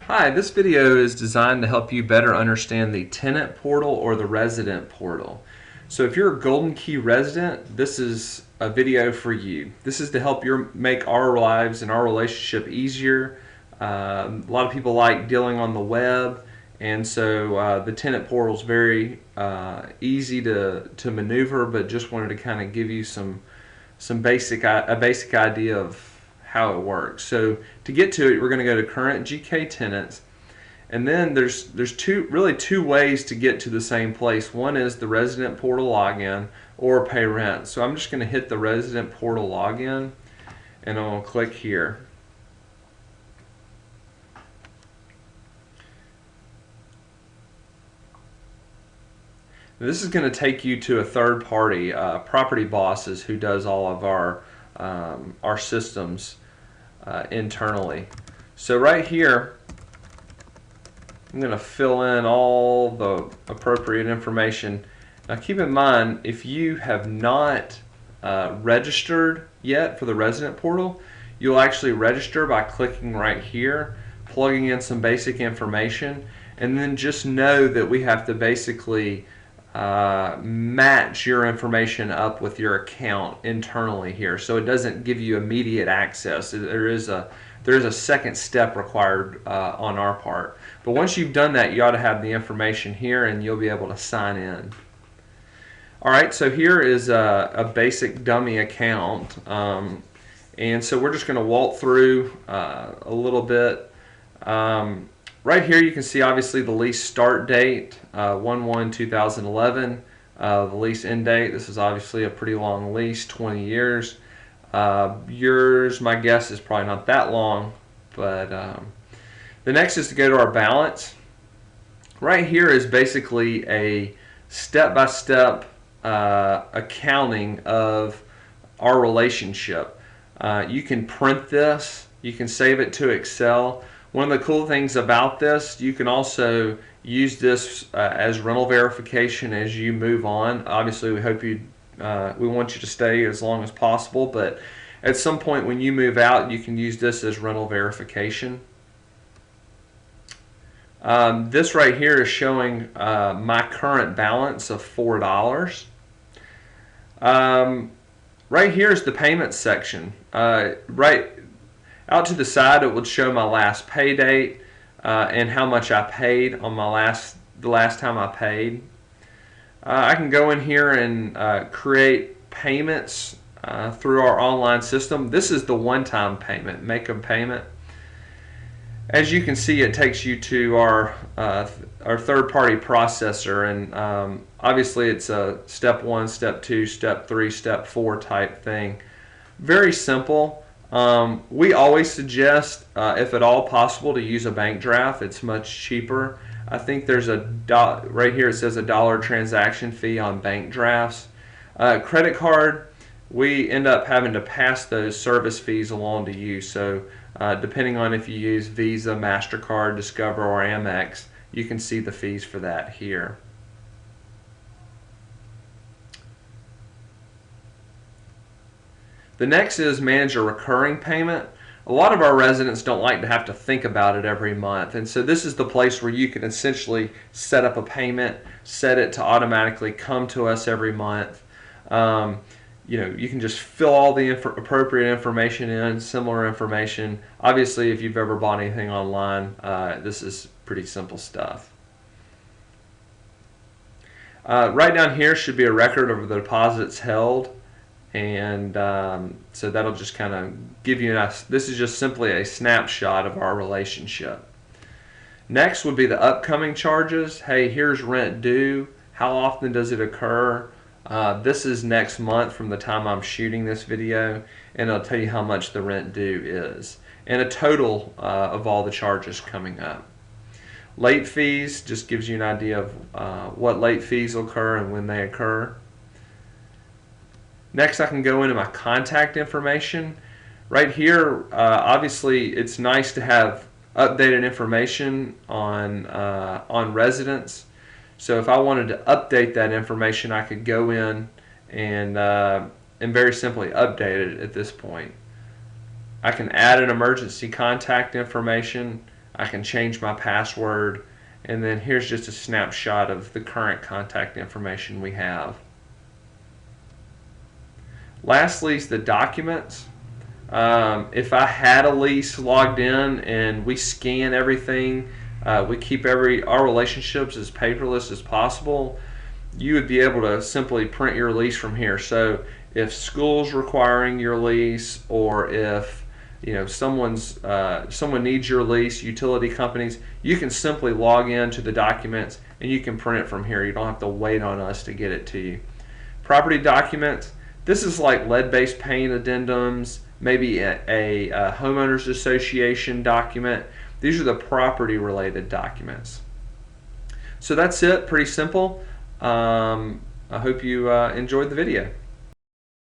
Hi, this video is designed to help you better understand the tenant portal or the resident portal. So if you're a Golden Key resident, this is a video for you. This is to help make our lives and our relationship easier. A lot of people like dealing on the web, and so the tenant portal is very easy to maneuver, but just wanted to kind of give you some a basic idea of how it works. So to get to it, we're going to go to current GK tenants, and then there's two ways to get to the same place. One is the resident portal login or pay rent. So I'm just going to hit the resident portal login, and I'm going to click here. This is going to take you to a third party, Property Bosses, who does all of our systems internally. So right here, I'm going to fill in all the appropriate information. Now keep in mind, if you have not registered yet for the resident portal, you'll actually register by clicking right here, plugging in some basic information, and then just know that we have to basically match your information up with your account internally here, so it doesn't give you immediate access. There is a second step required on our part. But once you've done that, you ought to have the information here, and you'll be able to sign in. All right, so here is a basic dummy account, and so we're just going to walk through a little bit. Right here you can see obviously the lease start date, 1/1/2011. The lease end date, this is obviously a pretty long lease, 20 years. Yours, my guess, is probably not that long, but the next is to go to our balance. Right here is basically a step-by-step accounting of our relationship. You can print this, you can save it to Excel. One of the cool things about this, you can also use this as rental verification as you move on. Obviously, we want you to stay as long as possible, but at some point when you move out, you can use this as rental verification. This right here is showing my current balance of $4. Right here is the payment section. Right out to the side, it would show my last pay date and how much I paid on the last time I paid. I can go in here and create payments through our online system. This is the one-time payment, make a payment. As you can see, it takes you to our third-party processor, and obviously it's a step 1, step 2, step 3, step 4 type thing. Very simple. We always suggest, if at all possible, to use a bank draft. It's much cheaper. I think there's right here it says $1 transaction fee on bank drafts. Credit card, we end up having to pass those service fees along to you. So depending on if you use Visa, MasterCard, Discover, or Amex, you can see the fees for that here. The next is manage a recurring payment. A lot of our residents don't like to have to think about it every month, and so this is the place where you can essentially set up a payment, set it to automatically come to us every month. You can just fill all the appropriate information in, similar information. Obviously, if you've ever bought anything online, this is pretty simple stuff. Right down here should be a record of the deposits held. And so that'll just kind of give you this is just simply a snapshot of our relationship. Next would be the upcoming charges. Hey, here's rent due. How often does it occur? This is next month from the time I'm shooting this video, and it'll tell you how much the rent due is, and a total of all the charges coming up. Late fees just gives you an idea of what late fees occur and when they occur. Next, I can go into my contact information. Right here, obviously, it's nice to have updated information on residents. So if I wanted to update that information, I could go in and very simply update it at this point. I can add an emergency contact information. I can change my password, and then here's just a snapshot of the current contact information we have. Lastly is the documents. If I had a lease logged in and we scan everything, we keep our relationships as paperless as possible, you would be able to simply print your lease from here. So if school's requiring your lease, or if someone needs your lease, utility companies, you can simply log into the documents and you can print it from here. You don't have to wait on us to get it to you. Property documents, this is like lead-based paint addendums, maybe a homeowners association document. These are the property related documents. So that's it, pretty simple. I hope you enjoyed the video.